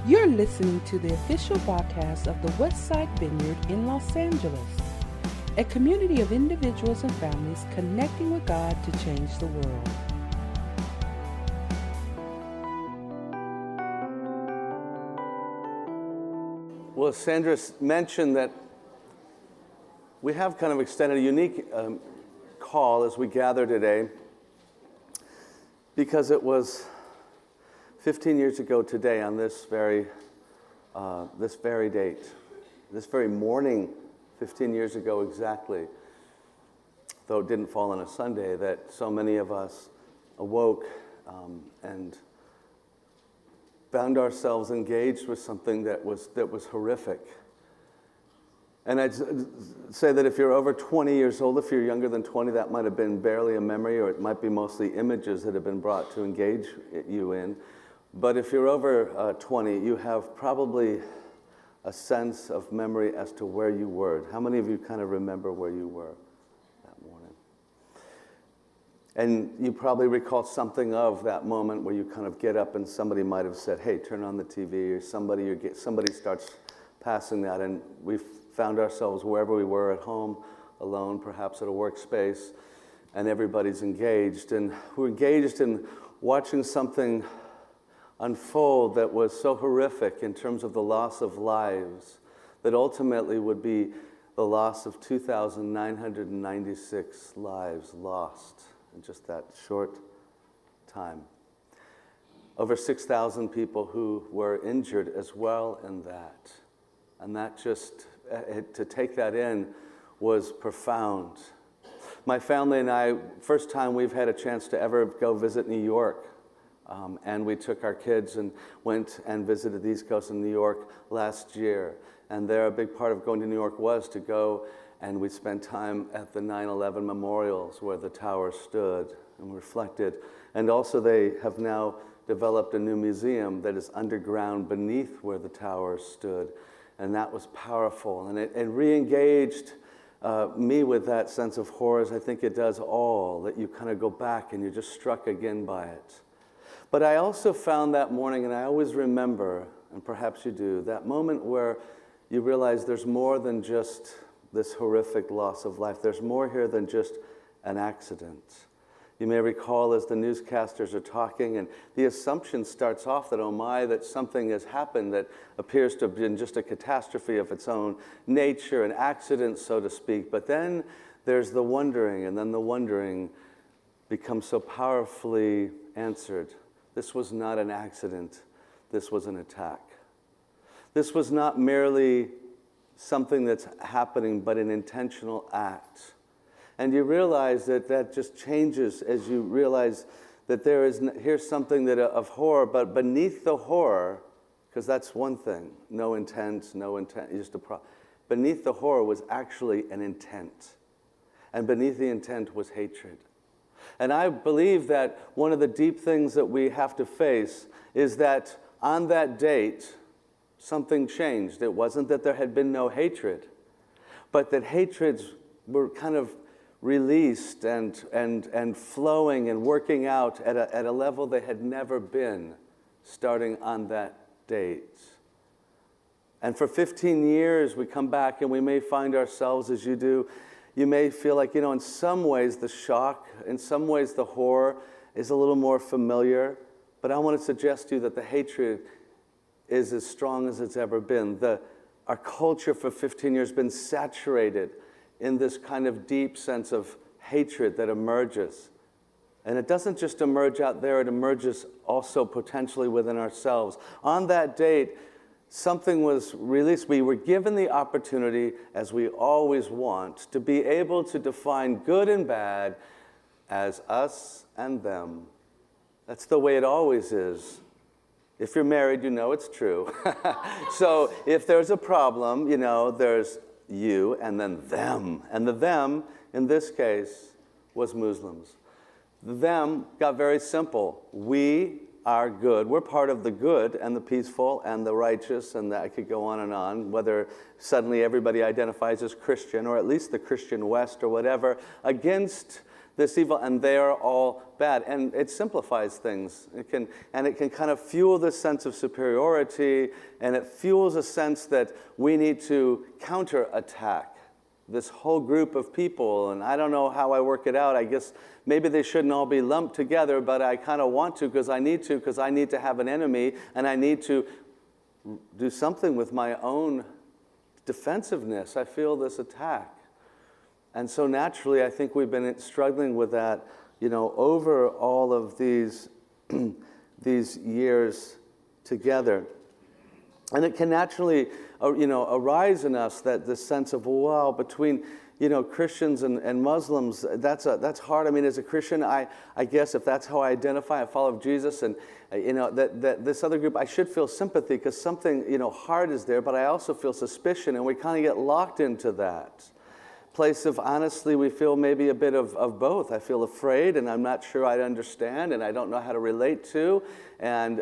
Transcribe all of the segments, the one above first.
You're listening to the official podcast of the Westside Vineyard in Los Angeles, a community of individuals and families connecting with God to change the world. Well, Sandra mentioned that we have kind of extended a unique call as we gather today, because it was 15 years ago today on this very date, this very morning, 15 years ago exactly, though it didn't fall on a Sunday, that so many of us awoke and found ourselves engaged with something that was horrific. And I'd say that if you're over 20 years old, if you're younger than 20, that might have been barely a memory, or it might be mostly images that have been brought to engage you in. But if you're over 20, you have probably a sense of memory as to where you were. How many of you kind of remember where you were that morning? And you probably recall something of that moment where you kind of get up and somebody might have said, hey, turn on the TV, or somebody starts passing that, and we found ourselves wherever we were, at home, alone, perhaps at a workspace, and everybody's engaged. And we're engaged in watching something unfold that was so horrific in terms of the loss of lives, that ultimately would be the loss of 2,996 lives lost in just that short time. Over 6,000 people who were injured as well in that. And that just, to take that in was profound. My family and I, first time we've had a chance to ever go visit New York. And we took our kids and went and visited the East Coast in New York last year. And there, a big part of going to New York was to go, and we spent time at the 9/11 memorials where the tower stood and reflected. And also they have now developed a new museum that is underground beneath where the tower stood. And that was powerful. And it re-engaged me with that sense of horror, as I think it does all, that you kind of go back and you're just struck again by it. But I also found that morning, and I always remember, and perhaps you do, that moment where you realize there's more than just this horrific loss of life. There's more here than just an accident. You may recall as the newscasters are talking, and the assumption starts off that, oh my, that something has happened that appears to have been just a catastrophe of its own nature, an accident, so to speak. But then there's the wondering, and then the wondering becomes so powerfully answered. This was not an accident. This was an attack. This was not merely something that's happening, but an intentional act. And you realize that just changes as you realize that here's something that of horror, but beneath the horror, because that's one thing, no intent, just beneath the horror was actually an intent. And beneath the intent was hatred. And I believe that one of the deep things that we have to face is that on that date, something changed. It wasn't that there had been no hatred, but that hatreds were kind of released and flowing and working out at a level they had never been, starting on that date. And for 15 years, we come back and we may find ourselves, as you do, you may feel like, in some ways the shock, in some ways the horror is a little more familiar, but I want to suggest to you that the hatred is as strong as it's ever been. Our culture for 15 years has been saturated in this kind of deep sense of hatred that emerges. And it doesn't just emerge out there, it emerges also potentially within ourselves. On that date, something was released. We were given the opportunity, as we always want, to be able to define good and bad as us and them. That's the way it always is. If you're married, you know it's true. So if there's a problem, there's you and then them. And the them, in this case, was Muslims. The them got very simple. We are good. We're part of the good and the peaceful and the righteous, and I could go on, whether suddenly everybody identifies as Christian, or at least the Christian West or whatever, against this evil, and they are all bad. And it simplifies things. It can kind of fuel this sense of superiority, and it fuels a sense that we need to counterattack this whole group of people. And I don't know how I work it out. I guess maybe they shouldn't all be lumped together, but I kind of want to because I need to have an enemy, and I need to do something with my own defensiveness. I feel this attack. And so naturally, I think we've been struggling with that, over all of these, these years together. And it can naturally, arise in us that this sense of, wow, between, Christians and Muslims, that's hard. I mean, as a Christian, I guess if that's how I identify, I follow Jesus, and, that this other group, I should feel sympathy because something, hard is there, but I also feel suspicion, and we kind of get locked into that place of, honestly, we feel maybe a bit of both. I feel afraid, and I'm not sure I understand, and I don't know how to relate to, and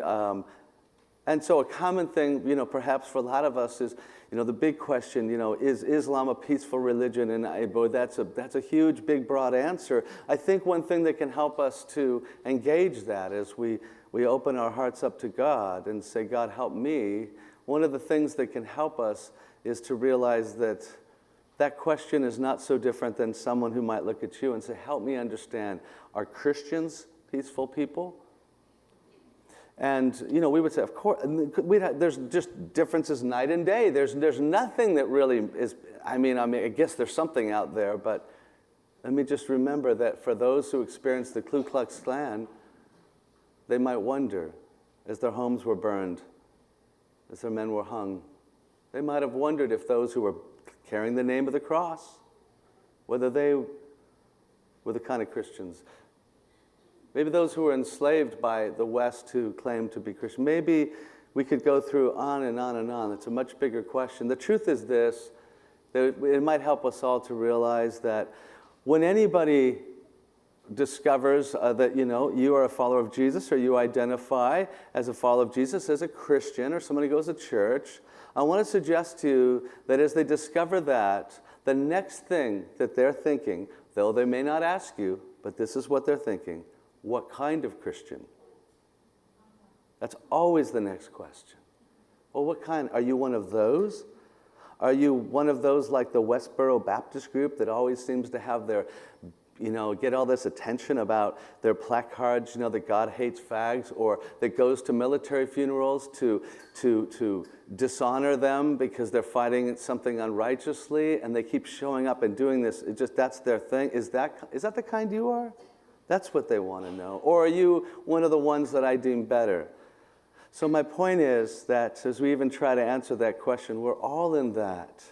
so a common thing, perhaps for a lot of us is, the big question, is Islam a peaceful religion? And boy, that's a huge, big, broad answer. I think one thing that can help us to engage that is we open our hearts up to God and say, God, help me. One of the things that can help us is to realize that question is not so different than someone who might look at you and say, help me understand, are Christians peaceful people? And, we would say, of course, there's just differences night and day. There's nothing that really is, I guess there's something out there, but let me just remember that for those who experienced the Ku Klux Klan, they might wonder, as their homes were burned, as their men were hung, they might have wondered if those who were carrying the name of the cross, whether they were the kind of Christians. Maybe those who were enslaved by the West who claimed to be Christian. Maybe we could go through on and on and on. It's a much bigger question. The truth is this, that it might help us all to realize that when anybody discovers that, you are a follower of Jesus, or you identify as a follower of Jesus, as a Christian, or somebody goes to church, I want to suggest to you that as they discover that, the next thing that they're thinking, though they may not ask you, but this is what they're thinking, what kind of Christian? That's always the next question. Well, what kind? Are you one of those? Are you one of those like the Westboro Baptist group that always seems to have their, get all this attention about their placards, that God hates fags, or that goes to military funerals to dishonor them because they're fighting something unrighteously, and they keep showing up and doing this. That's their thing. Is that the kind you are? That's what they want to know. Or are you one of the ones that I deem better? So my point is that as we even try to answer that question, we're all in that.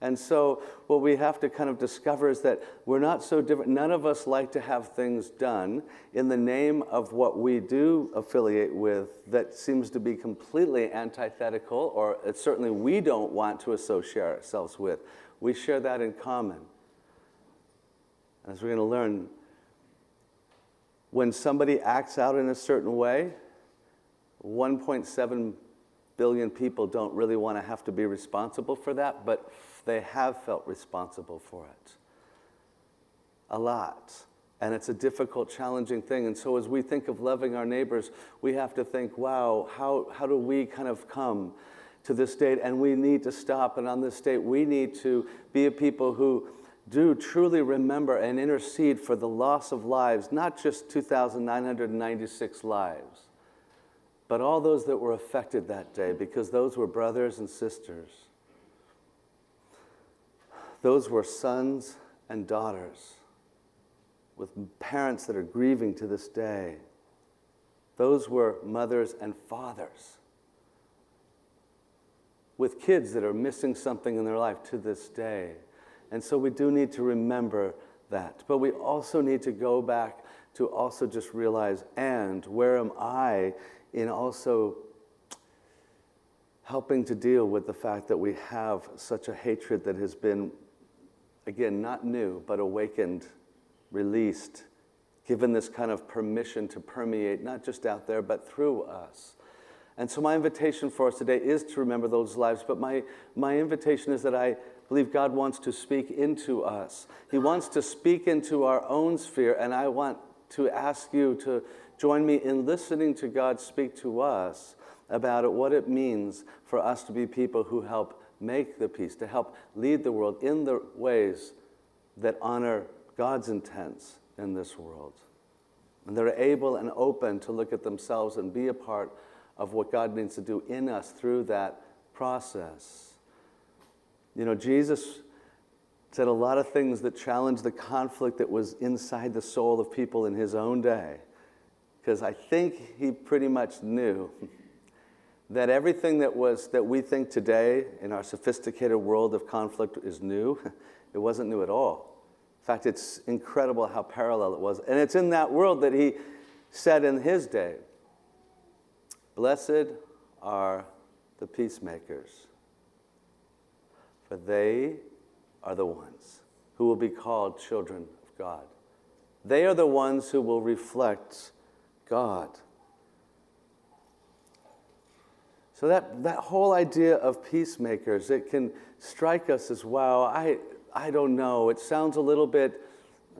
And so what we have to kind of discover is that we're not so different. None of us like to have things done in the name of what we do affiliate with that seems to be completely antithetical, or certainly we don't want to associate ourselves with. We share that in common. As we're going to learn, when somebody acts out in a certain way, 1.7 billion people don't really want to have to be responsible for that, but they have felt responsible for it. A lot. And it's a difficult, challenging thing. And so as we think of loving our neighbors, we have to think, wow, how do we kind of come to this state? And we need to stop. And on this state, we need to be a people who do truly remember and intercede for the loss of lives, not just 2,996 lives, but all those that were affected that day, because those were brothers and sisters. Those were sons and daughters with parents that are grieving to this day. Those were mothers and fathers with kids that are missing something in their life to this day. And so we do need to remember that. But we also need to go back to also just realize, and where am I in also helping to deal with the fact that we have such a hatred that has been, again, not new, but awakened, released, given this kind of permission to permeate, not just out there, but through us. And so my invitation for us today is to remember those lives, but my invitation is that I believe God wants to speak into us. He wants to speak into our own sphere, and I want to ask you to join me in listening to God speak to us about what it means for us to be people who help make the peace, to help lead the world in the ways that honor God's intents in this world. And they're able and open to look at themselves and be a part of what God needs to do in us through that process. You know, Jesus said a lot of things that challenged the conflict that was inside the soul of people in his own day. Because I think he pretty much knew that everything that we think today in our sophisticated world of conflict is new. It wasn't new at all. In fact, it's incredible how parallel it was. And it's in that world that he said in his day, "Blessed are the peacemakers, for they are the ones who will be called children of God." They are the ones who will reflect God. So that whole idea of peacemakers, it can strike us as, wow, I don't know. It sounds a little bit,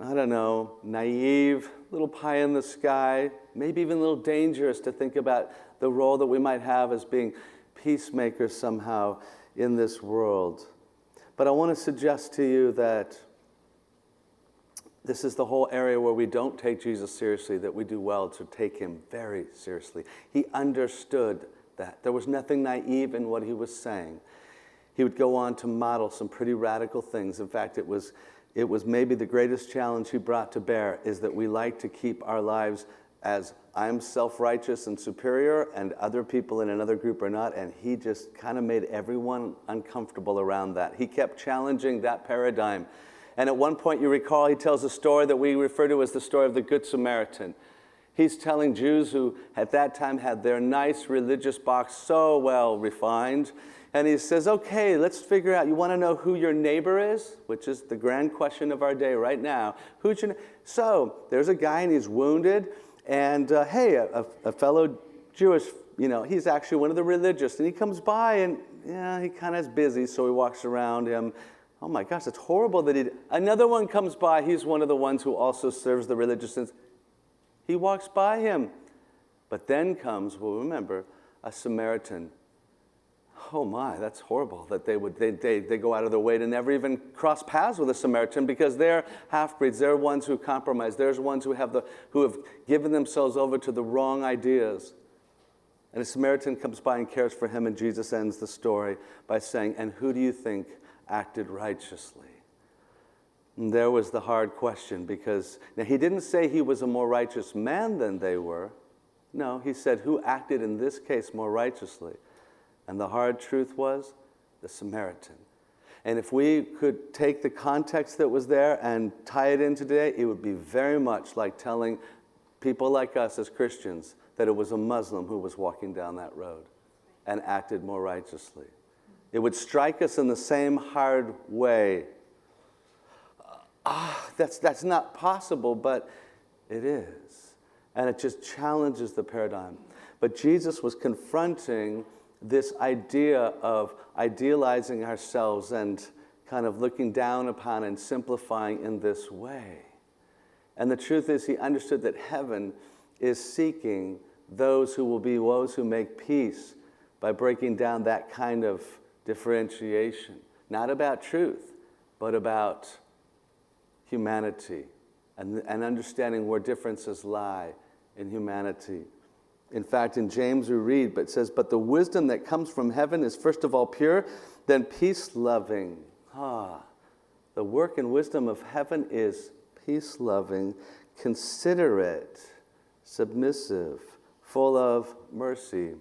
I don't know, naive, a little pie in the sky, maybe even a little dangerous to think about the role that we might have as being peacemakers somehow in this world. But I want to suggest to you that this is the whole area where we don't take Jesus seriously, that we do well to take him very seriously. He understood that. There was nothing naive in what he was saying. He would go on to model some pretty radical things. In fact, it was maybe the greatest challenge he brought to bear, is that we like to keep our lives as I'm self-righteous and superior and other people in another group are not, and he just kind of made everyone uncomfortable around that. He kept challenging that paradigm. And at one point, you recall, he tells a story that we refer to as the story of the Good Samaritan. He's telling Jews who at that time had their nice religious box so well refined. And he says, okay, let's figure out, you want to know who your neighbor is? Which is the grand question of our day right now. So there's a guy and he's wounded. And hey, a fellow Jewish, he's actually one of the religious. And he comes by and he kind of is busy, so he walks around him. Oh my gosh, it's horrible that another one comes by. He's one of the ones who also serves the religious. He walks by him. But then comes, well, remember, a Samaritan. Oh my, that's horrible that they go out of their way to never even cross paths with a Samaritan, because they're half-breeds. They're ones who compromise. They're ones who have given themselves over to the wrong ideas. And a Samaritan comes by and cares for him, and Jesus ends the story by saying, and who do you think acted righteously? And there was the hard question, because now he didn't say he was a more righteous man than they were. No, he said, who acted in this case more righteously? And the hard truth was the Samaritan. And if we could take the context that was there and tie it in today, it would be very much like telling people like us as Christians that it was a Muslim who was walking down that road and acted more righteously. It would strike us in the same hard way. That's not possible, but it is. And it just challenges the paradigm. But Jesus was confronting this idea of idealizing ourselves and kind of looking down upon and simplifying in this way. And the truth is, he understood that heaven is seeking those who will be those who make peace by breaking down that kind of differentiation. Not about truth, but about humanity and understanding where differences lie in humanity. In fact, in James we read, but it says, but the wisdom that comes from heaven is first of all pure, then peace-loving. The work and wisdom of heaven is peace-loving, considerate, submissive, full of mercy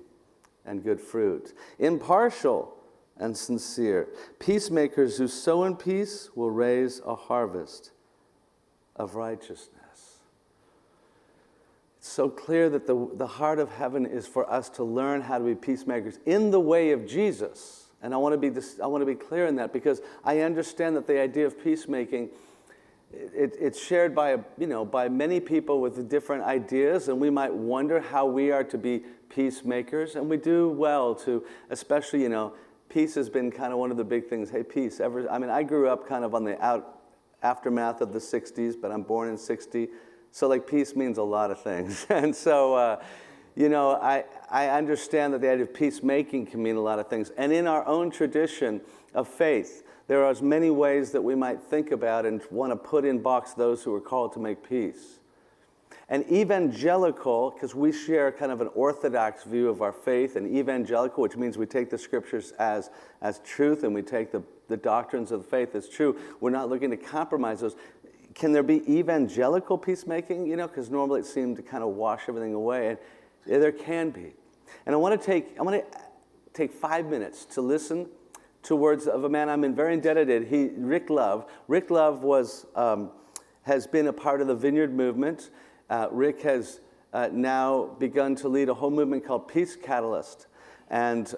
and good fruit, impartial and sincere. Peacemakers who sow in peace will raise a harvest of righteousness. It's so clear that the heart of heaven is for us to learn how to be peacemakers in the way of Jesus. And I want to be clear in that, because I understand that the idea of peacemaking, it's shared by many people with different ideas, and we might wonder how we are to be peacemakers, and we do well to, especially, peace has been kind of one of the big things. Hey, peace. I grew up kind of on the aftermath of the 60s, but I'm born in 60. So like peace means a lot of things. And so, I understand that the idea of peacemaking can mean a lot of things. And in our own tradition of faith, there are as many ways that we might think about and want to put in box those who are called to make peace. And evangelical, because we share kind of an orthodox view of our faith, and evangelical, which means we take the scriptures as truth and we take the doctrines of the faith as true. We're not looking to compromise those. Can there be evangelical peacemaking? Because normally it seemed to kind of wash everything away. And there can be. And I want to take 5 minutes to listen to words of a man I'm very indebted to. Rick Love. Rick Love has been a part of the Vineyard movement. Rick has now begun to lead a whole movement called Peace Catalyst, and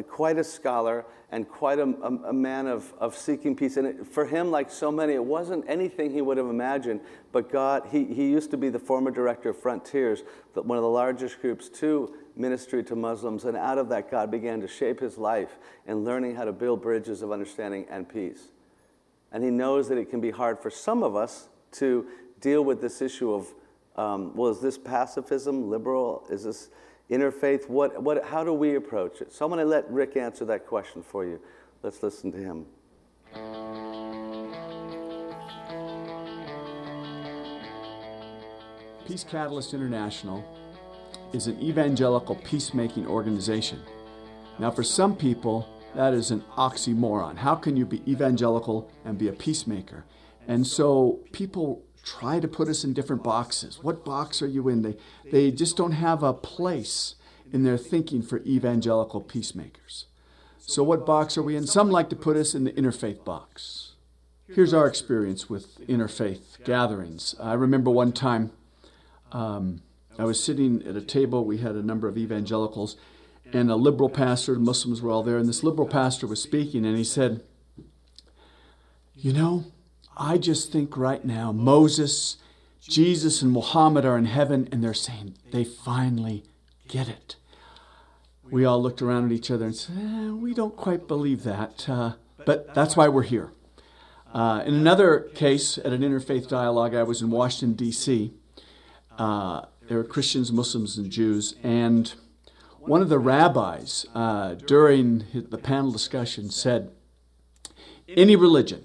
quite a scholar and quite a man of seeking peace. And for him, like so many, it wasn't anything he would have imagined, but God, he used to be the former director of Frontiers, one of the largest groups to ministry to Muslims, and out of that, God began to shape his life in learning how to build bridges of understanding and peace. And he knows that it can be hard for some of us to deal with this issue of, is this pacifism, liberal? Is this interfaith? How do we approach it? So I'm going to let Rick answer that question for you. Let's listen to him. Peace Catalyst International is an evangelical peacemaking organization. Now, for some people, that is an oxymoron. How can you be evangelical and be a peacemaker? And so people try to put us in different boxes. What box are you in? They just don't have a place in their thinking for evangelical peacemakers. So what box are we in? Some like to put us in the interfaith box. Here's our experience with interfaith gatherings. I remember one time I was sitting at a table. We had a number of evangelicals and a liberal pastor. The Muslims were all there, and this liberal pastor was speaking, and he said, I just think right now Moses, Jesus, and Muhammad are in heaven, and they're saying they finally get it. We all looked around at each other and said, we don't quite believe that, but that's why we're here. In another case, at an interfaith dialogue, I was in Washington, D.C. There were Christians, Muslims, and Jews, and one of the rabbis during the panel discussion said, any religion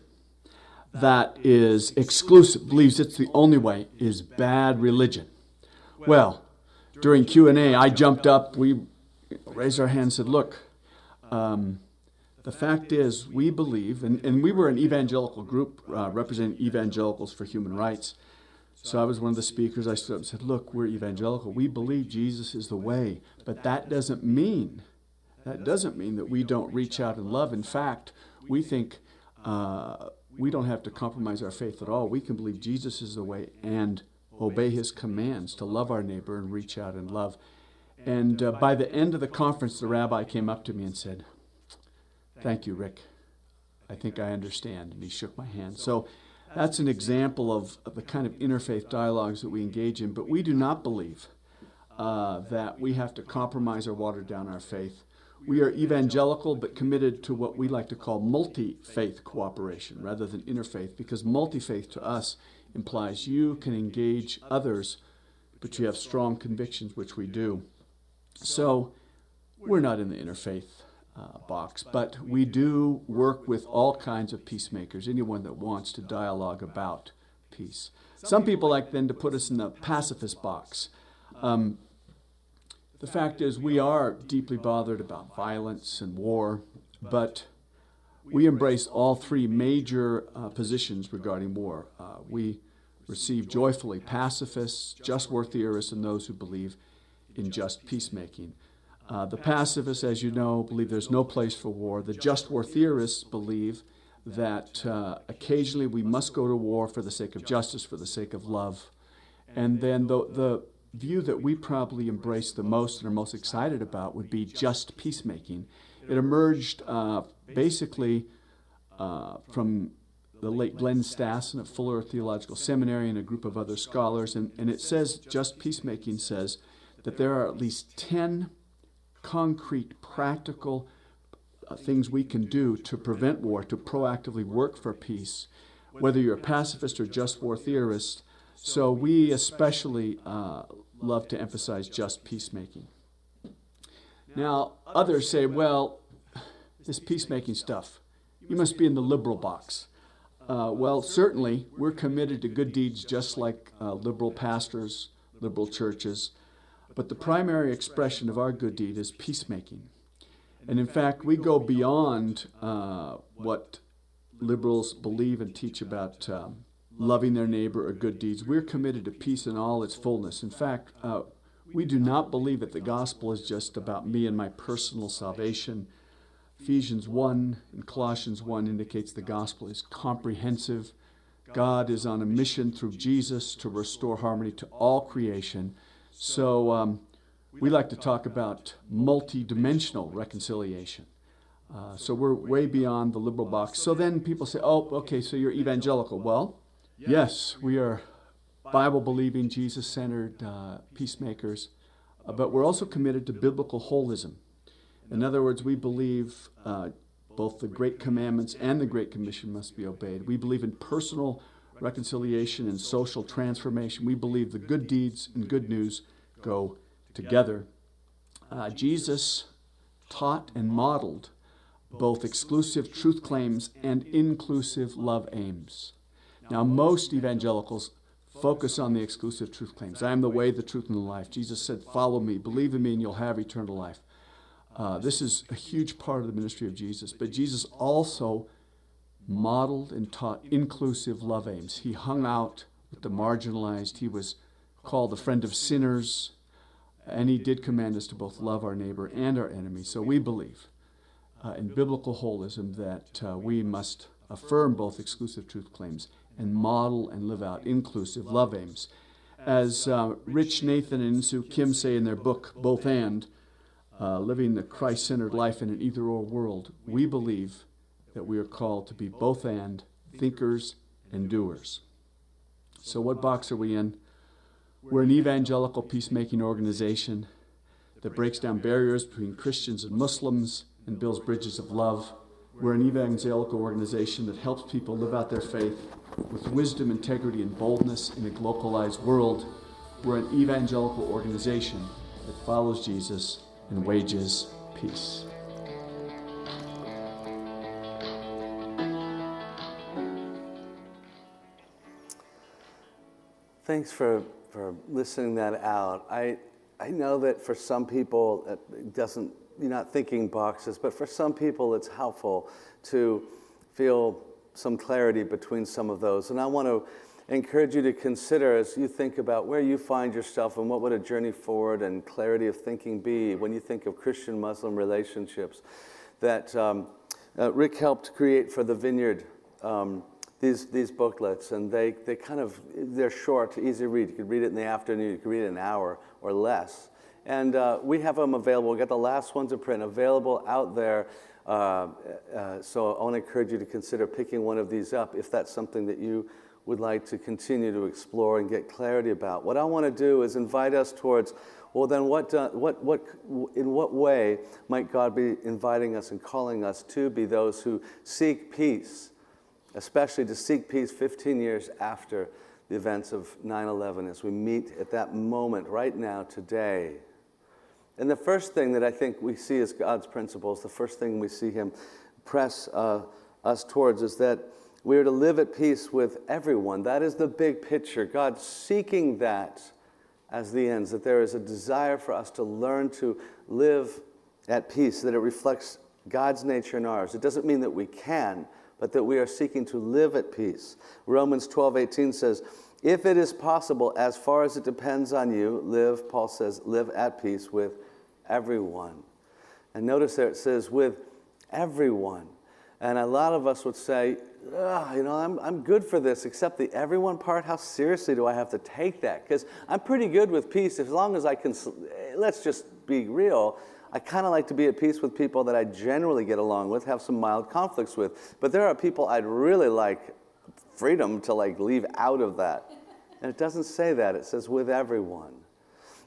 that is exclusive, believes it's the only way, is bad religion. Well, during Q&A, I jumped up, we raised our hands and said, look, the fact is we believe, and we were an evangelical group representing evangelicals for human rights. So I was one of the speakers. I stood up and said, look, we're evangelical. We believe Jesus is the way, but that doesn't mean that we don't reach out and love. In fact, we think we don't have to compromise our faith at all. We can believe Jesus is the way and obey his commands to love our neighbor and reach out and love. And by the end of the conference, the rabbi came up to me and said, thank you, Rick. I think I understand. And he shook my hand. So that's an example of the kind of interfaith dialogues that we engage in. But we do not believe that we have to compromise or water down our faith. We are evangelical but committed to what we like to call multi-faith cooperation rather than interfaith, because multi-faith to us implies you can engage others, but you have strong convictions, which we do. So we're not in the interfaith box, but we do work with all kinds of peacemakers, anyone that wants to dialogue about peace. Some people like then to put us in the pacifist box. The fact is we are deeply bothered about violence and war, but we embrace all three major positions regarding war. We receive joyfully pacifists, just war theorists, and those who believe in just peacemaking. The pacifists, as you know, believe there's no place for war. The just war theorists believe that occasionally we must go to war for the sake of justice, for the sake of love. And then the view that we probably embrace the most and are most excited about would be just peacemaking. It emerged basically from the late Glenn Stassen at Fuller Theological Seminary and a group of other scholars. And it says, just peacemaking says that there are at least 10 concrete, practical things we can do to prevent war, to proactively work for peace, whether you're a pacifist or just war theorist. So we especially love to emphasize just peacemaking. Now, others say, well, this peacemaking stuff, you must be in the liberal box. Well, certainly, we're committed to good deeds just like liberal pastors, liberal churches. But the primary expression of our good deed is peacemaking. And in fact, we go beyond what liberals believe and teach about loving their neighbor or good deeds. We're committed to peace in all its fullness. In fact, we do not believe that the gospel is just about me and my personal salvation. Ephesians 1 and Colossians 1 indicates the gospel is comprehensive. God is on a mission through Jesus to restore harmony to all creation. So we like to talk about multi-dimensional reconciliation. So we're way beyond the liberal box. So then people say, oh, okay, so you're evangelical. Well, yes, we are Bible-believing, Jesus-centered peacemakers, but we're also committed to biblical holism. In other words, we believe both the Great Commandments and the Great Commission must be obeyed. We believe in personal reconciliation and social transformation. We believe the good deeds and good news go together. Jesus taught and modeled both exclusive truth claims and inclusive love aims. Now, most evangelicals focus on the exclusive truth claims. I am the way, the truth, and the life. Jesus said, follow me, believe in me, and you'll have eternal life. This is a huge part of the ministry of Jesus. But Jesus also modeled and taught inclusive love aims. He hung out with the marginalized. He was called the friend of sinners. And he did command us to both love our neighbor and our enemy. So we believe in biblical holism that we must affirm both exclusive truth claims and model and live out inclusive love aims. As Rich Nathan and Sue Kim say in their book, Both And, Living the Christ-Centered Life in an Either-Or World, we believe that we are called to be both and thinkers and doers. So what box are we in? We're an evangelical peacemaking organization that breaks down barriers between Christians and Muslims and builds bridges of love. We're an evangelical organization that helps people live out their faith with wisdom, integrity, and boldness in a globalized world. We're an evangelical organization that follows Jesus and wages peace. Thanks for listening that out. I know that for some people it doesn't, you're not thinking boxes, but for some people it's helpful to feel some clarity between some of those. And I want to encourage you to consider as you think about where you find yourself and what would a journey forward and clarity of thinking be when you think of Christian-Muslim relationships that Rick helped create for the Vineyard. These booklets, and they're short, easy to read. You could read it in the afternoon, you could read it in an hour or less. And we have them available. We got the last ones in print available out there. So I want to encourage you to consider picking one of these up if that's something that you would like to continue to explore and get clarity about. What I want to do is invite us towards, well, then in what way might God be inviting us and calling us to be those who seek peace, especially to seek peace 15 years after the events of 9/11, as we meet at that moment right now, today. And the first thing that I think we see as God's principles, the first thing we see him press us towards is that we are to live at peace with everyone. That is the big picture. God seeking that as the ends, that there is a desire for us to learn to live at peace, that it reflects God's nature and ours. It doesn't mean that we can, but that we are seeking to live at peace. Romans 12:18 says, if it is possible, as far as it depends on you, Paul says, live at peace with everyone. And notice there it says, with everyone. And a lot of us would say, I'm good for this, except the everyone part. How seriously do I have to take that? Because I'm pretty good with peace as long as I can, let's just be real. I kind of like to be at peace with people that I generally get along with, have some mild conflicts with. But there are people I'd really like freedom to leave out of that. And it doesn't say that. It says with everyone.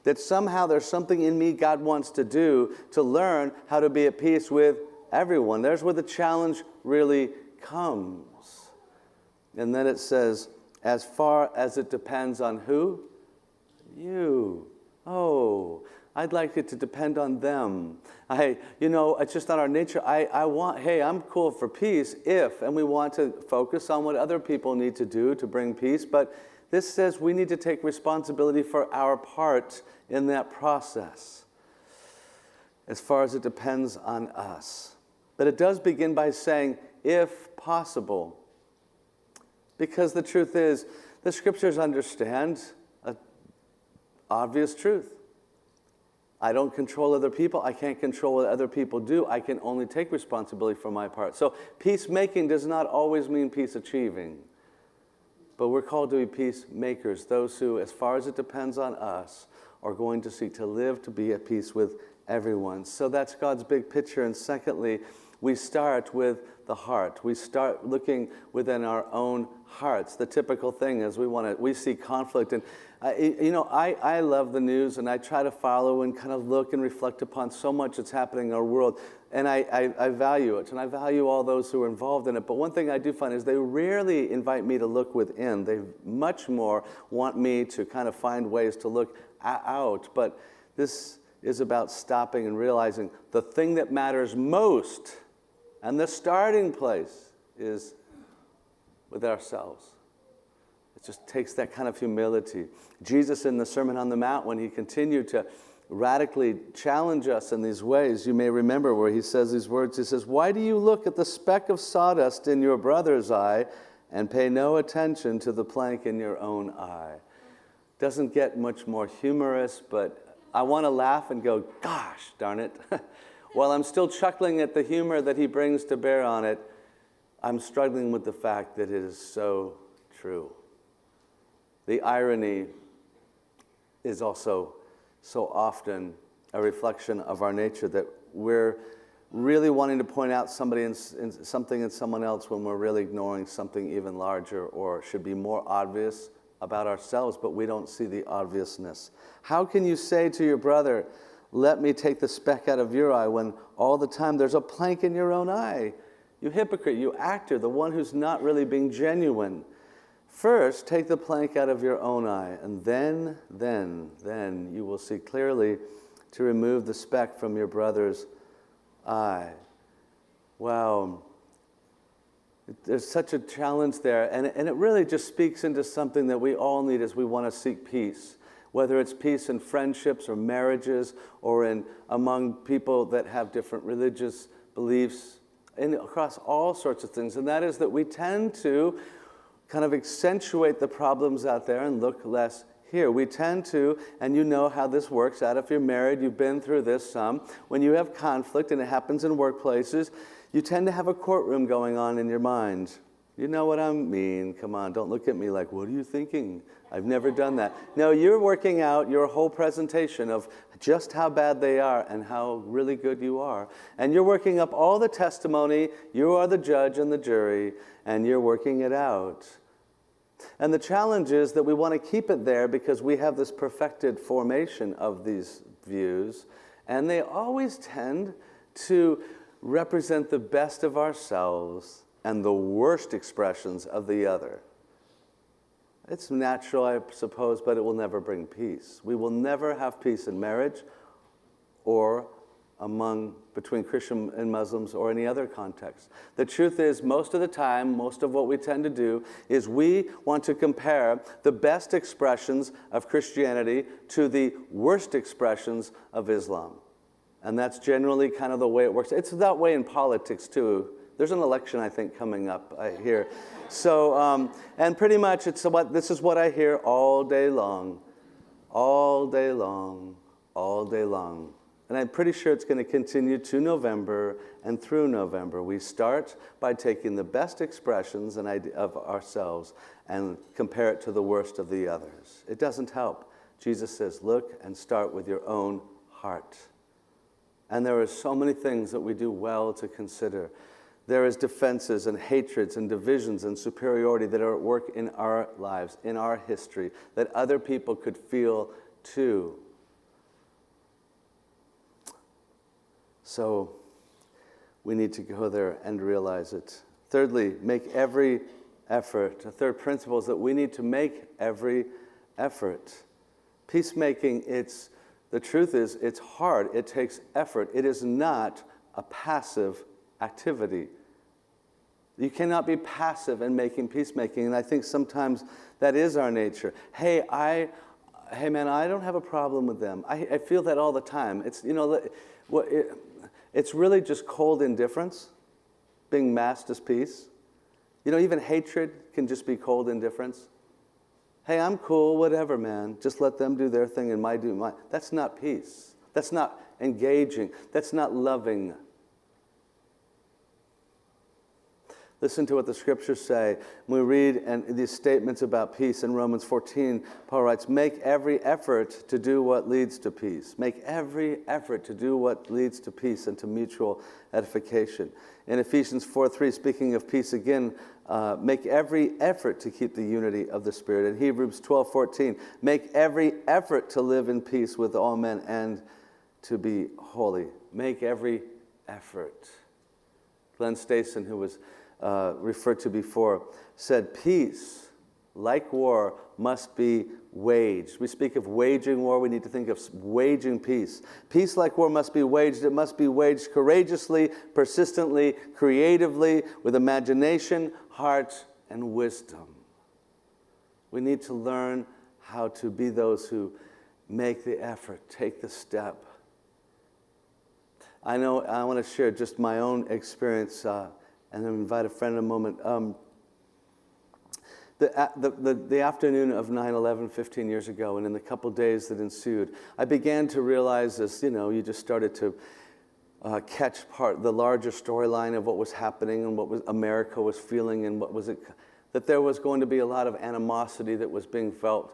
That somehow there's something in me God wants to do to learn how to be at peace with everyone. There's where the challenge really comes. And then it says, as far as it depends on who? You. Oh, I'd like it to depend on them. It's just not our nature. I'm cool for peace if, and we want to focus on what other people need to do to bring peace, but this says we need to take responsibility for our part in that process, as far as it depends on us. But it does begin by saying, if possible, because the truth is, the scriptures understand an obvious truth. I don't control other people. I can't control what other people do. I can only take responsibility for my part. So peacemaking does not always mean peace achieving. But we're called to be peacemakers, those who, as far as it depends on us, are going to seek to live to be at peace with everyone. So that's God's big picture. And secondly, we start with the heart. We start looking within our own hearts. The typical thing is we see conflict. And I love the news, and I try to follow and kind of look and reflect upon so much that's happening in our world. And I value it, and I value all those who are involved in it. But one thing I do find is they rarely invite me to look within. They much more want me to kind of find ways to look out. But this is about stopping and realizing the thing that matters most, and the starting place, is with ourselves. It just takes that kind of humility. Jesus in the Sermon on the Mount, when he continued to radically challenge us in these ways, you may remember where he says these words. He says, "Why do you look at the speck of sawdust in your brother's eye and pay no attention to the plank in your own eye?" Doesn't get much more humorous, but I want to laugh and go, gosh, darn it. While I'm still chuckling at the humor that he brings to bear on it, I'm struggling with the fact that it is so true. The irony is also so often a reflection of our nature, that we're really wanting to point out something in someone else when we're really ignoring something even larger or should be more obvious about ourselves, but we don't see the obviousness. How can you say to your brother, "Let me take the speck out of your eye," when all the time there's a plank in your own eye? You hypocrite, you actor, the one who's not really being genuine. First, take the plank out of your own eye, and then you will see clearly to remove the speck from your brother's eye. Wow. There's such a challenge there, and it really just speaks into something that we all need as we want to seek peace, whether it's peace in friendships or marriages or among people that have different religious beliefs, and across all sorts of things. And that is that we tend to kind of accentuate the problems out there and look less here. We tend to, and you know how this works out if you're married, you've been through this some, when you have conflict, and it happens in workplaces, you tend to have a courtroom going on in your mind. You know what I mean? Come on, don't look at me like, what are you thinking? I've never done that. No, you're working out your whole presentation of just how bad they are and how really good you are. And you're working up all the testimony. You are the judge and the jury, and you're working it out. And the challenge is that we want to keep it there because we have this perfected formation of these views, and they always tend to represent the best of ourselves and the worst expressions of the other. It's natural, I suppose, but it will never bring peace. We will never have peace in marriage or between Christian and Muslims or any other context. The truth is, most of the time, most of what we tend to do is we want to compare the best expressions of Christianity to the worst expressions of Islam. And that's generally kind of the way it works. It's that way in politics, too. There's an election, I think, coming up here. So, and pretty much this is what I hear all day long, all day long, all day long. And I'm pretty sure it's going to continue to November and through November. We start by taking the best expressions of ourselves and compare it to the worst of the others. It doesn't help. Jesus says, look and start with your own heart. And there are so many things that we do well to consider. There is defenses and hatreds and divisions and superiority that are at work in our lives, in our history, that other people could feel too. So we need to go there and realize it. Thirdly, make every effort. The third principle is that we need to make every effort. Peacemaking, the truth is, it's hard. It takes effort. It is not a passive activity. You cannot be passive in making peacemaking, and I think sometimes that is our nature. Hey man, I don't have a problem with them. I feel that all the time. It's it's really just cold indifference, being masked as peace. Even hatred can just be cold indifference. Hey, I'm cool, whatever, man. Just let them do their thing and I do mine. That's not peace. That's not engaging. That's not loving. Listen to what the scriptures say. When we read these statements about peace in Romans 14, Paul writes, make every effort to do what leads to peace. Make every effort to do what leads to peace and to mutual edification. In Ephesians 4:3, speaking of peace again, make every effort to keep the unity of the Spirit. In Hebrews 12:14, make every effort to live in peace with all men and to be holy. Make every effort. Glenn Stason, who was referred to before, said peace, like war, must be waged. We speak of waging war. We need to think of waging peace. Peace, like war, must be waged. It must be waged courageously, persistently, creatively, with imagination, heart, and wisdom. We need to learn how to be those who make the effort, take the step. I want to share just my own experience and then invite a friend in a moment. The afternoon of 9/11 15 years ago, and in the couple days that ensued, I began to realize as, you just started to catch the larger storyline of what was happening and what America was feeling and that there was going to be a lot of animosity that was being felt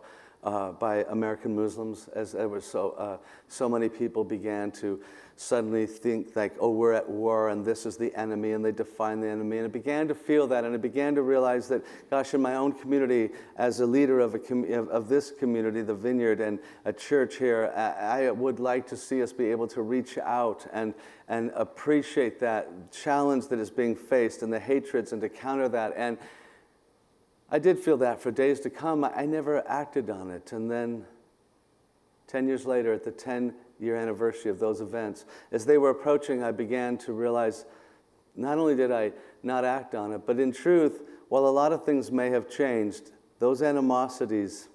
by American Muslims, as there was so many people began to suddenly think like, oh, we're at war and this is the enemy, and they define the enemy. And I began to feel that, and I began to realize that, gosh, in my own community, as a leader of this community, the Vineyard, and a church here, I would like to see us be able to reach out and appreciate that challenge that is being faced and the hatreds, and to counter that. And I did feel that for days to come. I never acted on it. And then 10 years later, at the 10-year anniversary of those events, as they were approaching, I began to realize not only did I not act on it, but in truth, while a lot of things may have changed, those animosities,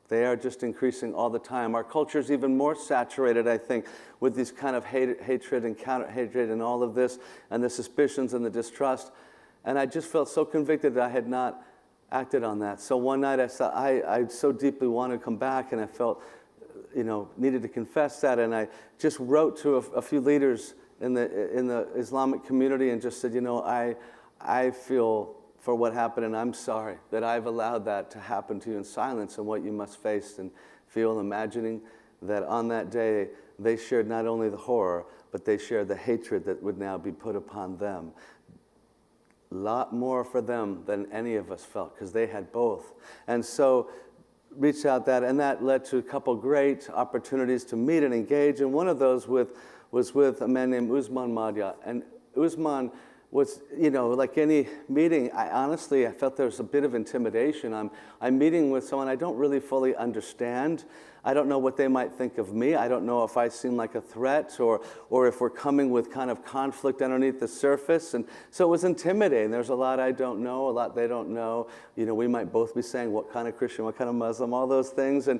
they are just increasing all the time. Our culture is even more saturated, I think, with these kind of hatred and counter-hatred and all of this, and the suspicions and the distrust. And I just felt so convicted that I had not acted on that. So one night I thought, I so deeply wanted to come back, and I felt, needed to confess that. And I just wrote to a few leaders in the Islamic community and just said, I feel for what happened, and I'm sorry that I've allowed that to happen to you in silence, and what you must face and feel, imagining that on that day they shared not only the horror, but they shared the hatred that would now be put upon them. A lot more for them than any of us felt, because they had both. And so reached out and that led to a couple great opportunities to meet and engage. And one of those was with a man named Usman Madya. And Usman was, like any meeting, I felt there was a bit of intimidation. I'm meeting with someone I don't really fully understand. I don't know what they might think of me. I don't know if I seem like a threat or if we're coming with kind of conflict underneath the surface. And so it was intimidating. There's a lot I don't know, a lot they don't know. We might both be saying, what kind of Christian, what kind of Muslim, all those things. And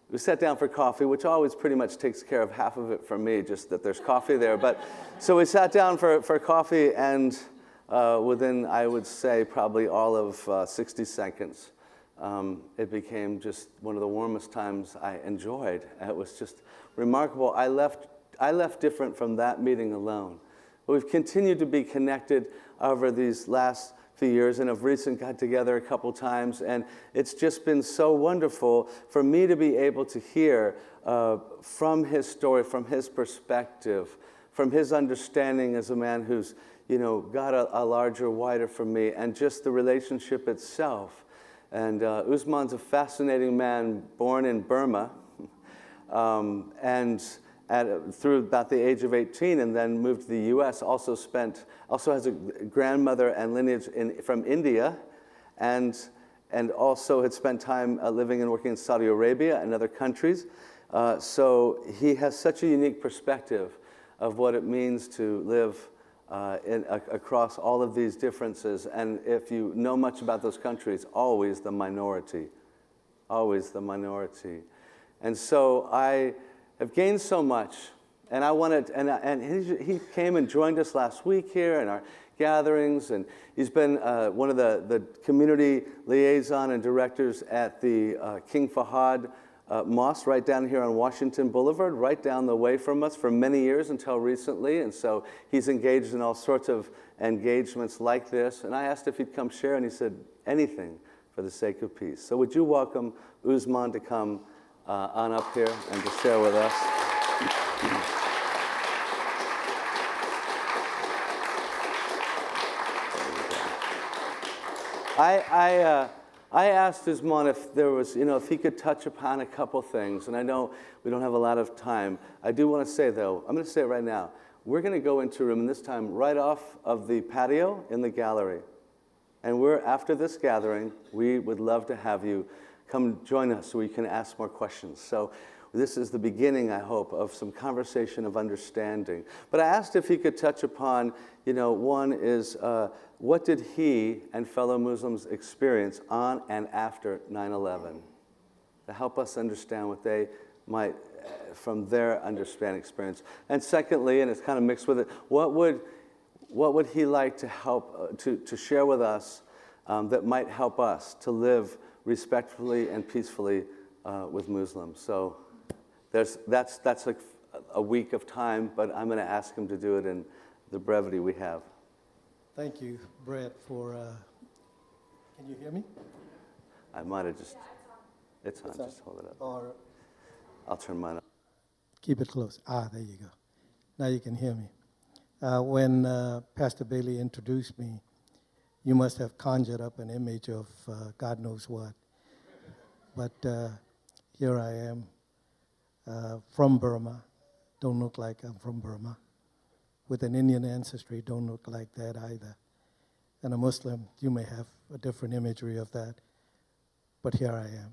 we sat down for coffee, which always pretty much takes care of half of it for me, just that there's coffee there. But so we sat down for coffee, and within, I would say, probably all of 60 seconds, it became just one of the warmest times I enjoyed. It was just remarkable. I left different from that meeting alone. But we've continued to be connected over these last few years, and have recently got together a couple times, and it's just been so wonderful for me to be able to hear from his story, from his perspective, from his understanding as a man who's got a larger, wider from me, and just the relationship itself. And Usman's a fascinating man, born in Burma, and through about the age of 18, and then moved to the U.S. Also has a grandmother and lineage from India, and also had spent time living and working in Saudi Arabia and other countries. So he has such a unique perspective of what it means to live across all of these differences. And if you know much about those countries, always the minority. Always the minority. And so I have gained so much. And I wanted, and he came and joined us last week here in our gatherings, and he's been one of the community liaison and directors at the King Fahad Mosque right down here on Washington Boulevard, right down the way from us for many years until recently. And so he's engaged in all sorts of engagements like this. And I asked if he'd come share, and he said, anything for the sake of peace. So would you welcome Usman to come on up here and to share with us? I asked Usman if there was, if he could touch upon a couple things, and I know we don't have a lot of time. I do want to say, though, I'm going to say it right now, we're going to go into a room, and this time right off of the patio in the gallery. And after this gathering, we would love to have you come join us so we can ask more questions. So this is the beginning, I hope, of some conversation of understanding. But I asked if he could touch upon, one is, what did he and fellow Muslims experience on and after 9/11? To help us understand what they might, from their understanding experience. And secondly, and it's kind of mixed with it, what would he like to help, to share with us that might help us to live respectfully and peacefully with Muslims? So that's like a week of time, but I'm going to ask him to do it in the brevity we have. Thank you, Brett, for, can you hear me? I might have just, it's on, just hold it up. Or I'll turn mine up. keep it close. There you go. Now you can hear me. When Pastor Bailey introduced me, you must have conjured up an image of God knows what. But here I am from Burma. Don't look like I'm from Burma. With an Indian ancestry, don't look like that either. And a Muslim, you may have a different imagery of that. But here I am,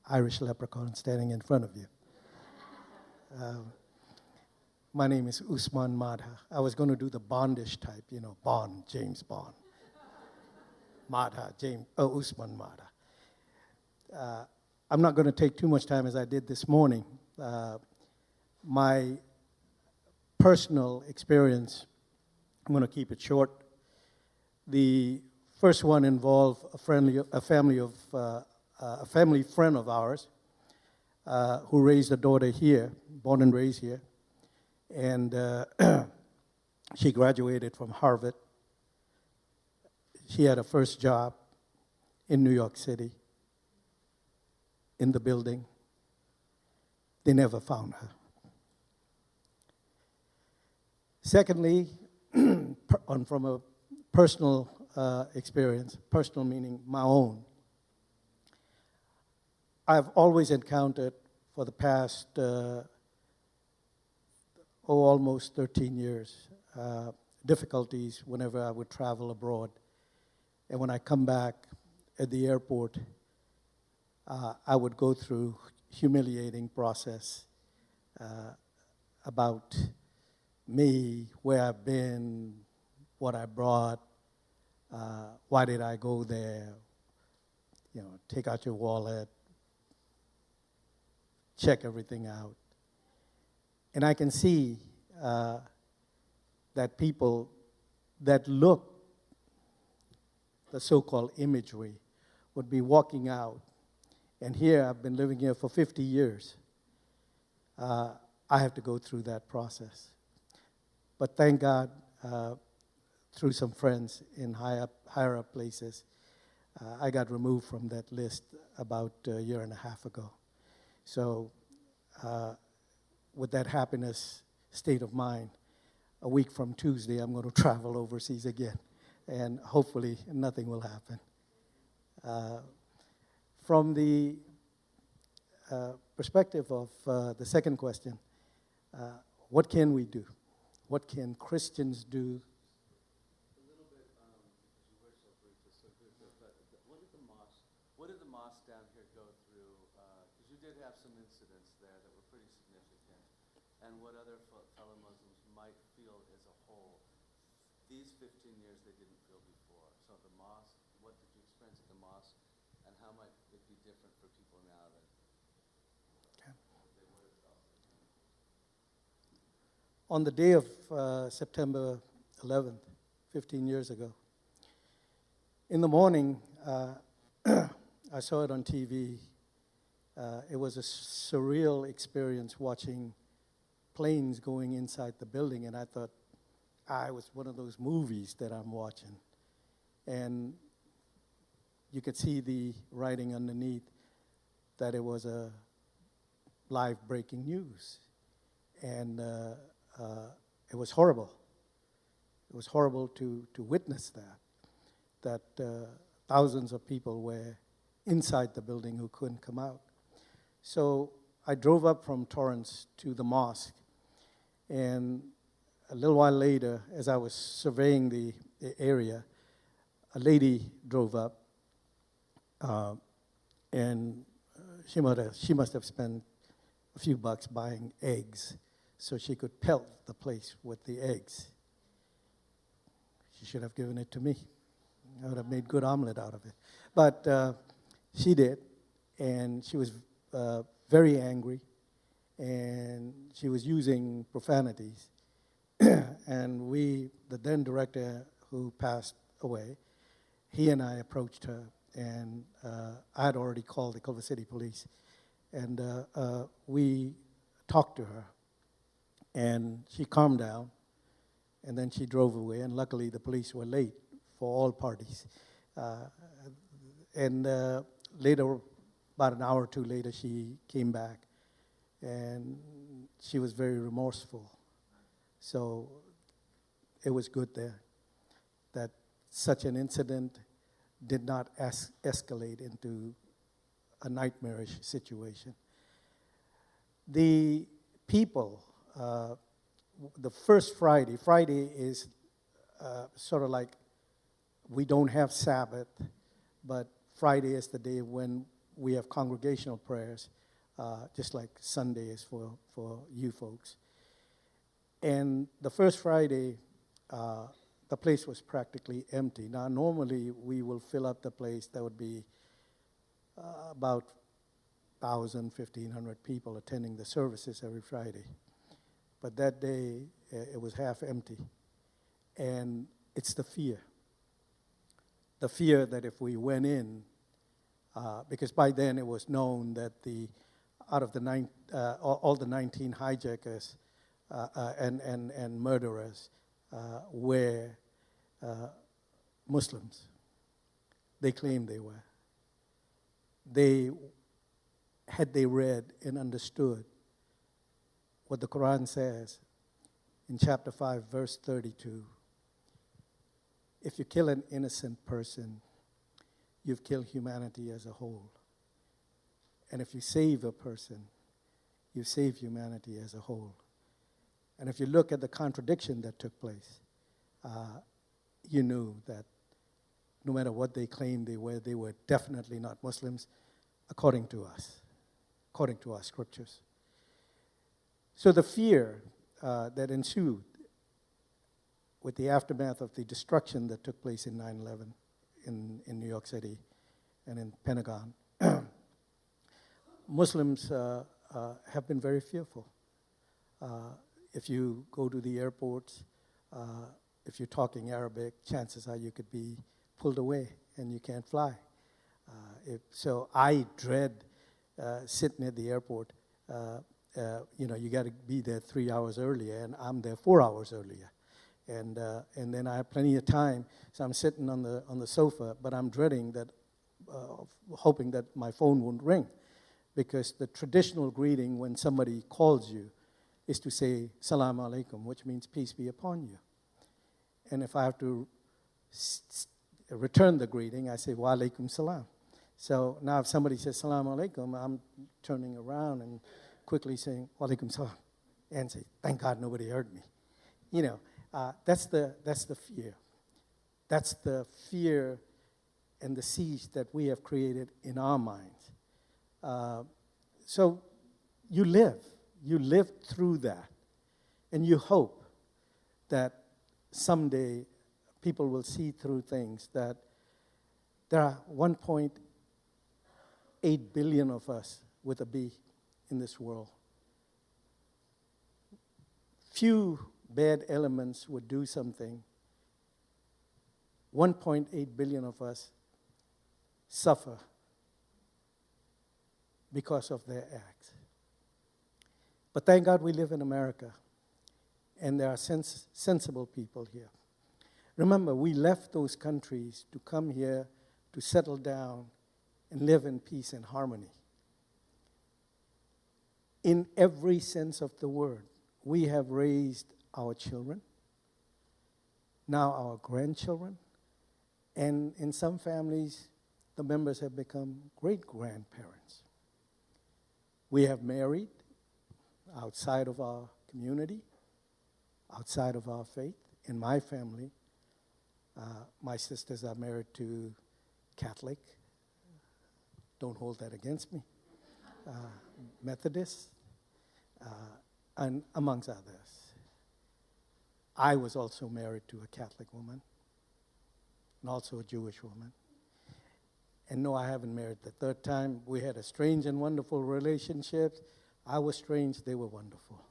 Irish leprechaun standing in front of you. My name is Usman Madha. I was going to do the Bondish type, Bond, James Bond. Madha, Usman Madha. I'm not going to take too much time as I did this morning. My personal experience, I'm going to keep it short. The first one involved a family friend of ours who raised a daughter here, born and raised here, and she graduated from Harvard. She had a first job in New York City, in the building. They never found her. Secondly, from a personal experience, personal meaning my own, I've always encountered for the past almost 13 years difficulties whenever I would travel abroad. And when I come back at the airport, I would go through humiliating process about me, where I've been, what I brought, why did I go there, take out your wallet, check everything out. And I can see that people that look the so-called imagery would be walking out. And here, I've been living here for 50 years. I have to go through that process. But thank God, through some friends in higher up places, I got removed from that list about a year and a half ago. So with that happiness state of mind, a week from Tuesday, I'm going to travel overseas again. And hopefully nothing will happen. From the perspective of the second question, What can we do? What can Christians do? A little bit, because you were so brief, it's so good. But what did the mosque down here go through? Because you did have some incidents there that were pretty significant. And what other fellow Muslims might feel as a whole, these 15 years they didn't feel before. So the mosque, what did you experience at the mosque, and how might it be different for people now than they would have felt? On the day of September 11th, 15 years ago, in the morning, I saw it on TV. It was a surreal experience watching planes going inside the building, and I thought it was one of those movies that I'm watching. And you could see the writing underneath that it was a live breaking news. And it was horrible. It was horrible to witness that thousands of people were inside the building who couldn't come out. So I drove up from Torrance to the mosque, and a little while later, as I was surveying the area, a lady drove up, and she must have spent a few bucks buying eggs so she could pelt the place with the eggs. She should have given it to me. I would have made good omelet out of it. But she did, and she was very angry, and she was using profanities. And the then director who passed away, he and I approached her, and I had already called the Culver City Police, and we talked to her, and she calmed down, and then she drove away, and luckily the police were late for all parties. And later, about an hour or two later, she came back, and she was very remorseful. So it was good there that such an incident did not escalate into a nightmarish situation. The people, the first Friday is sort of like we don't have Sabbath, but Friday is the day when we have congregational prayers, just like Sunday is for you folks. And the first Friday, the place was practically empty. Now, normally we will fill up the place. There would be about 1,000, 1,500 people attending the services every Friday. But that day, it was half empty. And it's the fear. The fear that if we went in, because by then it was known that out of all the 19 hijackers and murderers were Muslims. They claimed they were. Had they read and understood what the Quran says in chapter 5, verse 32, if you kill an innocent person, you've killed humanity as a whole. And if you save a person, you save humanity as a whole. And if you look at the contradiction that took place, you knew that no matter what they claimed they were definitely not Muslims, according to our scriptures. So the fear that ensued with the aftermath of the destruction that took place in 9/11 in New York City and in Pentagon, Muslims have been very fearful. If you go to the airports, if you're talking Arabic, chances are you could be pulled away and you can't fly. So I dread sitting at the airport. You got to be there 3 hours earlier, and I'm there 4 hours earlier. And then I have plenty of time, so I'm sitting on the sofa, but I'm dreading that, hoping that my phone won't ring, because the traditional greeting when somebody calls you is to say Salaam Alaikum, which means peace be upon you. And if I have to return the greeting, I say Wa Alaikum Salam. So now if somebody says Salaam Alaikum, I'm turning around and quickly saying Wa Alaikum Salam. and say, thank God nobody heard me. You know, that's the fear. That's the fear and the siege that we have created in our minds. So you live through that, and you hope that someday people will see through things, that there are 1.8 billion of us with a B in this world. Few bad elements would do something. 1.8 billion of us suffer because of their acts. But thank God we live in America, and there are sensible people here. Remember, we left those countries to come here to settle down and live in peace and harmony. In every sense of the word, we have raised our children, now our grandchildren, and in some families, the members have become great-grandparents. We have married outside of our community, outside of our faith. In my family, my sisters are married to Catholic. Don't hold that against me. Methodist, and amongst others. I was also married to a Catholic woman, and also a Jewish woman. And no, I haven't married the third time. We had a strange and wonderful relationship. I was strange, they were wonderful.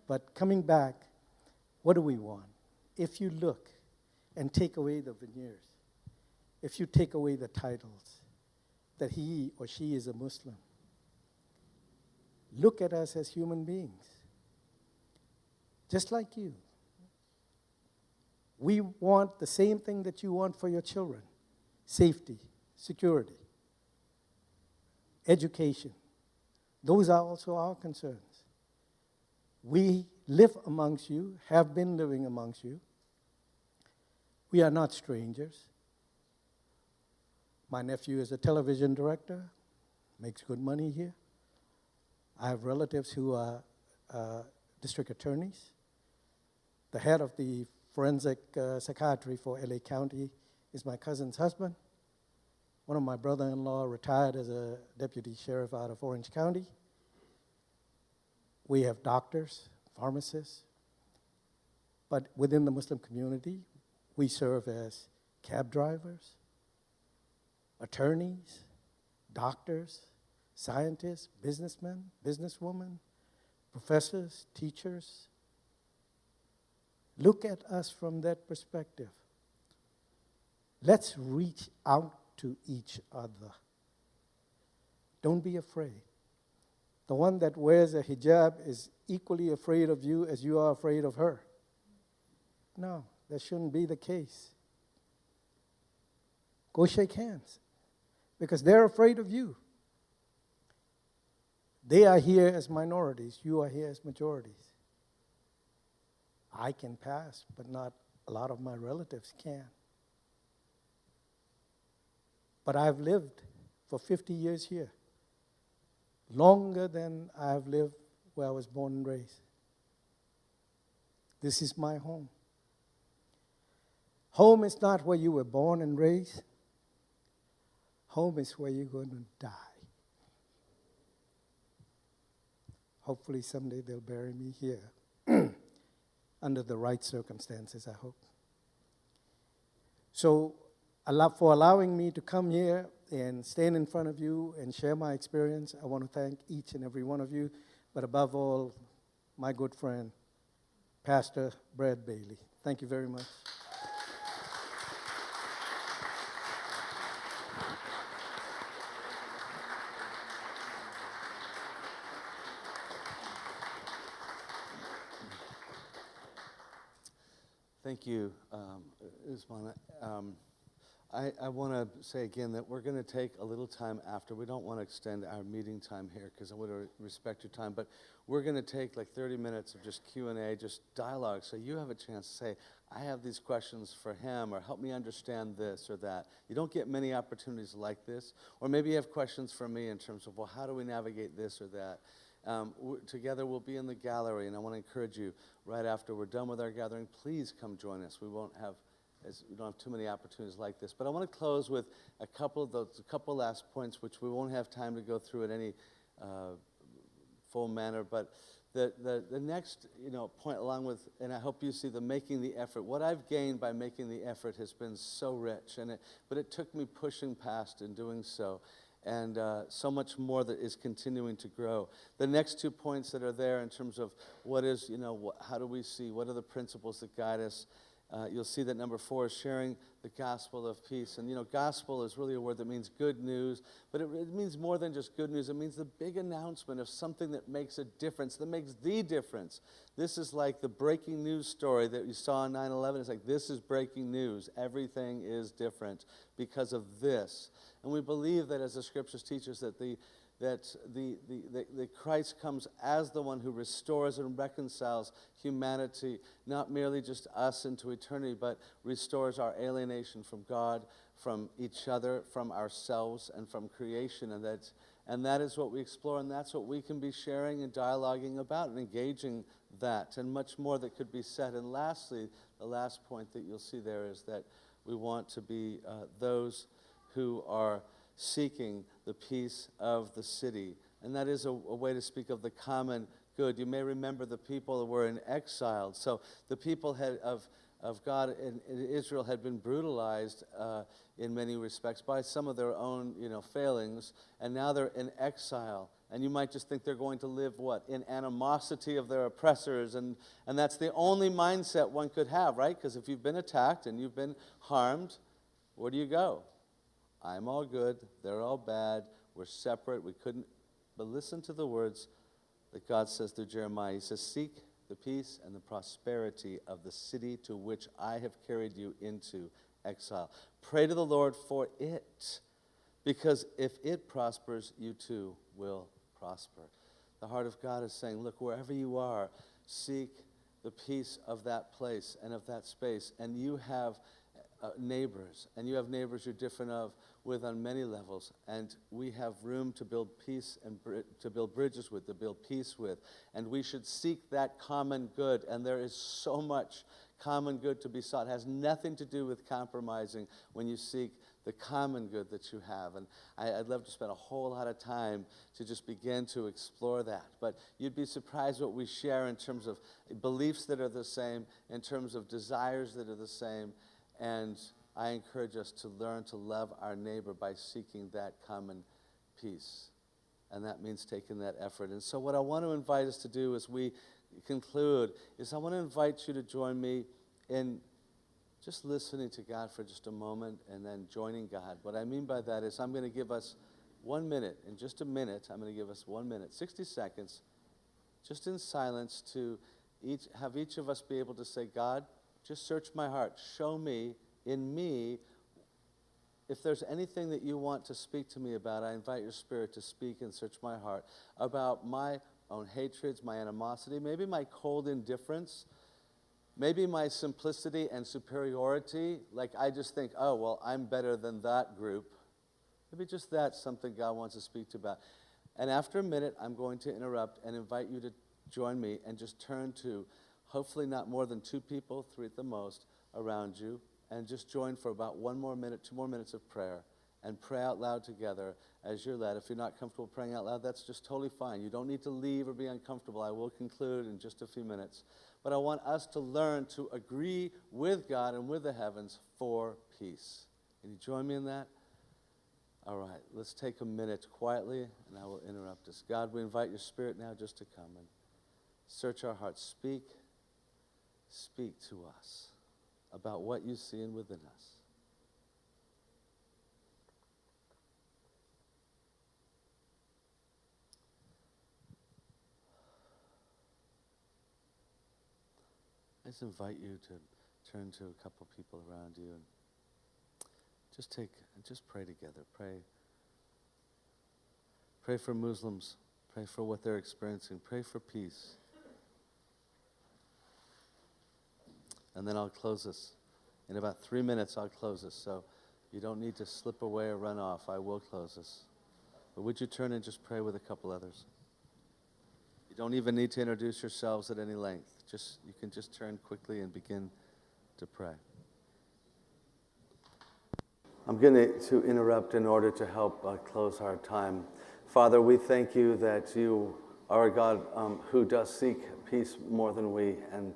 But coming back, what do we want? If you look and take away the veneers, if you take away the titles, that he or she is a Muslim, look at us as human beings, just like you. We want the same thing that you want for your children: safety, security, education. Those are also our concerns. We live amongst you, have been living amongst you. We are not strangers. My nephew is a television director, makes good money here. I have relatives who are district attorneys. The head of the forensic psychiatry for LA County is my cousin's husband. One of my brother-in-law retired as a deputy sheriff out of Orange County. We have doctors, pharmacists. But within the Muslim community, we serve as cab drivers, attorneys, doctors, scientists, businessmen, businesswomen, professors, teachers. Look at us from that perspective. Let's reach out to each other. Don't be afraid. The one that wears a hijab is equally afraid of you as you are afraid of her. No, that shouldn't be the case. Go shake hands, because they're afraid of you. They are here as minorities. You are here as majorities. I can pass, but not a lot of my relatives can. But I've lived for 50 years here, longer than I've lived where I was born and raised. This is my home. Home is not where you were born and raised. Home is where you're going to die. Hopefully someday they'll bury me here under the right circumstances, I hope. So for allowing me to come here and stand in front of you and share my experience, I want to thank each and every one of you, but above all, my good friend, Pastor Brad Bailey. Thank you very much. Thank you, Usman. I want to say again that we're going to take a little time after. We don't want to extend our meeting time here because I want to respect your time, but we're going to take like 30 minutes of just Q&A, just dialogue, so you have a chance to say, I have these questions for him, or help me understand this or that. You don't get many opportunities like this. Or maybe you have questions for me in terms of, well, how do we navigate this or that? Together we'll be in the gallery, and I want to encourage you, right after we're done with our gathering, please come join us. We don't have too many opportunities like this. But I want to close with a couple last points, which we won't have time to go through in any full manner. But the next point, along with, and I hope you see the making the effort. What I've gained by making the effort has been so rich, but it took me pushing past and doing so. And so much more that is continuing to grow. The next 2 points that are there in terms of what is, how do we see, what are the principles that guide us? You'll see that number 4 is sharing the gospel of peace. And, gospel is really a word that means good news, but it means more than just good news. It means the big announcement of something that makes a difference, that makes the difference. This is like the breaking news story that you saw on 9/11. It's like, this is breaking news. Everything is different because of this. And we believe that, as the scriptures teach us, that Christ comes as the one who restores and reconciles humanity, not merely just us into eternity, but restores our alienation from God, from each other, from ourselves, and from creation. And that is what we explore, and that's what we can be sharing and dialoguing about and engaging that, and much more that could be said. And lastly, the last point that you'll see there is that we want to be those who are seeking the peace of the city. And that is a way to speak of the common good. You may remember the people were in exile. So the people of God in Israel had been brutalized in many respects by some of their own failings. And now they're in exile. And you might just think they're going to live, in animosity of their oppressors. And that's the only mindset one could have, right? Because if you've been attacked and you've been harmed, where do you go? I'm all good, they're all bad, we're separate, we couldn't. But listen to the words that God says through Jeremiah. He says, seek the peace and the prosperity of the city to which I have carried you into exile. Pray to the Lord for it, because if it prospers, you too will prosper. The heart of God is saying, look, wherever you are, seek the peace of that place and of that space. And you have neighbors, and you have neighbors you're different with on many levels, and we have room to build peace and to build bridges with, to build peace with, and we should seek that common good. And there is so much common good to be sought. It has nothing to do with compromising when you seek the common good that you have. And I'd love to spend a whole lot of time to just begin to explore that. But you'd be surprised what we share in terms of beliefs that are the same, in terms of desires that are the same. And I encourage us to learn to love our neighbor by seeking that common peace. And that means taking that effort. And so what I want to invite us to do as we conclude is I want to invite you to join me in just listening to God for just a moment and then joining God. What I mean by that is I'm going to give us 1 minute. In just a minute, I'm going to give us 1 minute, 60 seconds, just in silence to have each of us be able to say, God, just search my heart. Show me, in me, if there's anything that you want to speak to me about. I invite your Spirit to speak and search my heart about my own hatreds, my animosity, maybe my cold indifference, maybe my simplicity and superiority. Like I just think, oh, well, I'm better than that group. Maybe just that's something God wants to speak to about. And after a minute, I'm going to interrupt and invite you to join me and just turn to hopefully not more than 2 people, 3 at the most, around you, and just join for about 1 more minute, 2 more minutes of prayer, and pray out loud together as you're led. If you're not comfortable praying out loud, that's just totally fine. You don't need to leave or be uncomfortable. I will conclude in just a few minutes. But I want us to learn to agree with God and with the heavens for peace. Can you join me in that? All right, let's take a minute quietly, and I will interrupt us. God, we invite your Spirit now just to come and search our hearts. Speak to us about what you see and within us. I just invite you to turn to a couple people around you and just pray together. Pray for Muslims. Pray for what they're experiencing. Pray for peace. And then I'll close this. In about 3 minutes, I'll close this. So you don't need to slip away or run off. I will close this. But would you turn and just pray with a couple others? You don't even need to introduce yourselves at any length. You can just turn quickly and begin to pray. I'm going to interrupt in order to help close our time. Father, we thank you that you are a God who does seek peace more than we, and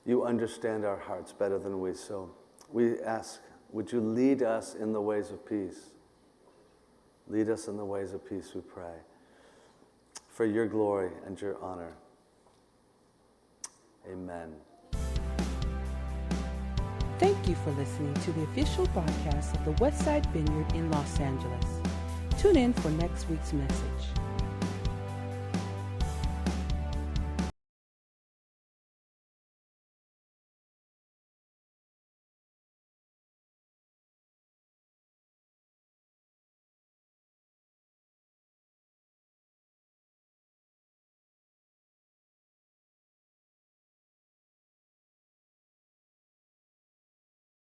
you understand our hearts better than we. So we ask, would you lead us in the ways of peace? Lead us in the ways of peace, we pray, for your glory and your honor. Amen. Thank you for listening to the official broadcast of the Westside Vineyard in Los Angeles. Tune in for next week's message.